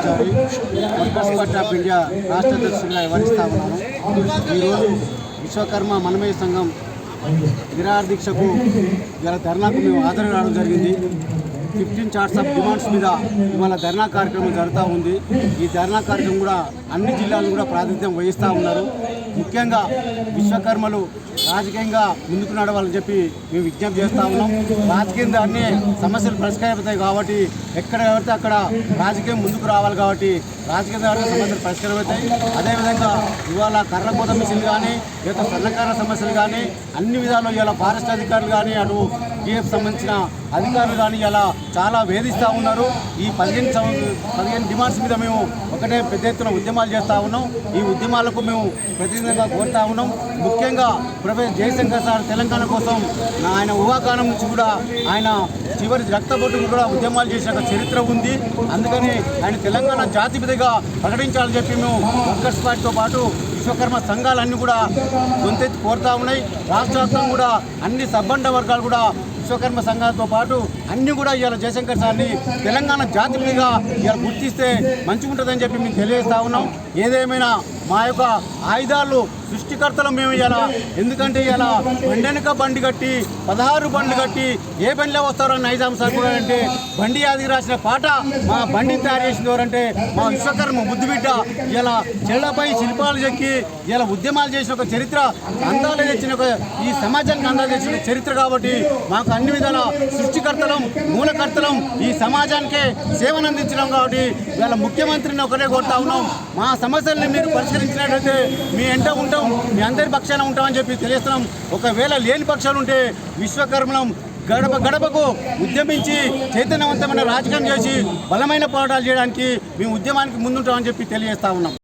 పూజారి workers party of India రాష్ట్ర అధ్యక్షుడిగా వ్యవహరిస్తా ఉన్నాను. ఈరోజు విశ్వకర్మ మనమయ సంఘం నిరాహార దీక్షకు ఇలా ధర్నాకు మేము హాజరు రావడం జరిగింది. 15 చార్ట్స్ ఆఫ్ డిమాండ్స్ మీద ఇవాళ ధర్నా కార్యక్రమం జరుగుతూ ఉంది. ఈ ధర్నా కార్యక్రమం కూడా అన్ని జిల్లాలు కూడా ప్రాతినిధ్యం వహిస్తూ ఉన్నారు. ముఖ్యంగా విశ్వకర్మలు రాజకీయంగా ముందుకు నడవాలని చెప్పి మేము విజ్ఞప్తి చేస్తూ ఉన్నాం. రాజకీయంగా అన్ని సమస్యలు పరిష్కరిస్తాయి కాబట్టి ఎక్కడ ఎవరితే అక్కడ రాజకీయం ముందుకు రావాలి కాబట్టి రాజకీయంగా సమస్యలు పరిష్కరమవుతాయి. అదేవిధంగా ఇవాళ కర్రకోత మిషన్ కానీ లేదా సన్నకార సమస్యలు కానీ అన్ని విధాలు ఇలా ఫారెస్ట్ అధికారులు కానీ అటు టీఎఫ్ సంబంధించిన అధికారులు కానీ ఇలా చాలా వేధిస్తూ ఉన్నారు. ఈ 15 డిమాండ్స్ మీద మేము ఒకటే పెద్ద ఎత్తున ఉద్యమాలు చేస్తూ ఉన్నాం. ఈ ఉద్యమాలకు మేము ప్రతినిధిగా కోరుతా ఉన్నాం. ముఖ్యంగా ప్రొఫెసర్ జయశంకర్ సార్ తెలంగాణ కోసం ఆయన ఊహాకాలం నుంచి కూడా ఆయన చివరి రక్తబొట్టుకు కూడా ఉద్యమాలు చేసిన చరిత్ర ఉంది. అందుకని ఆయన తెలంగాణ జాతిపితగా ప్రకటించాలని చెప్పి మేము వర్కర్స్ పార్టీతో పాటు విశ్వకర్మ సంఘాలన్నీ కూడా గొంతెత్తి కోరుతా ఉన్నాయి. రాష్ట్ర వ్యాప్తంగా కూడా అన్ని సబ్బండ వర్గాలు కూడా విశ్వకర్మ సంఘాలతో పాటు అన్ని కూడా ఇవాళ జయశంకర్ సార్ని తెలంగాణ జాతిపితగా ఇవాళ గుర్తిస్తే మంచిగా ఉంటుందని చెప్పి మేము తెలియజేస్తా ఉన్నాం. ఏదేమైనా మా యొక్క ఆయుధాలు సృష్టికర్తలు మేము ఇలా ఎందుకంటే ఇలా బండెనక బండి కట్టి 16 బండ్లు కట్టి ఏ బండిలో వస్తారని నైజాం సార్ కూడా అంటే బండి యాదికి రాసిన పాట మా బండిని తయారు చేసిన ఎవరంటే మా విశ్వకర్మ ముద్దుబిడ్డ ఇలా చెళ్లపై శిల్పాలు చెక్కి ఇలా ఉద్యమాలు చేసిన ఒక చరిత్ర అందాలు తెచ్చిన ఈ సమాజానికి అందాలు తెచ్చిన చరిత్ర కాబట్టి మాకు అన్ని విధాల సృష్టికర్తలం మూలకర్తలం ఈ సమాజానికే సేవను అందించడం కాబట్టి ఇవాళ ముఖ్యమంత్రిని ఒకటే కోరుతా ఉన్నాం. మా సమస్యల్ని మీరు పరిష్కరించినట్లయితే మీ ఎంట ఉంటాం, మీ అందరి పక్షాన ఉంటామని చెప్పి తెలియస్తున్నాం. ఒకవేళ లేని పక్షాలు ఉంటే విశ్వకర్మలం గడప గడపకు ఉద్యమించి చైతన్యవంతమైన రాజకీయం చేసి బలమైన పోరాటాలు చేయడానికి మేము ఉద్యమానికి ముందుంటామని చెప్పి తెలియజేస్తా ఉన్నాం.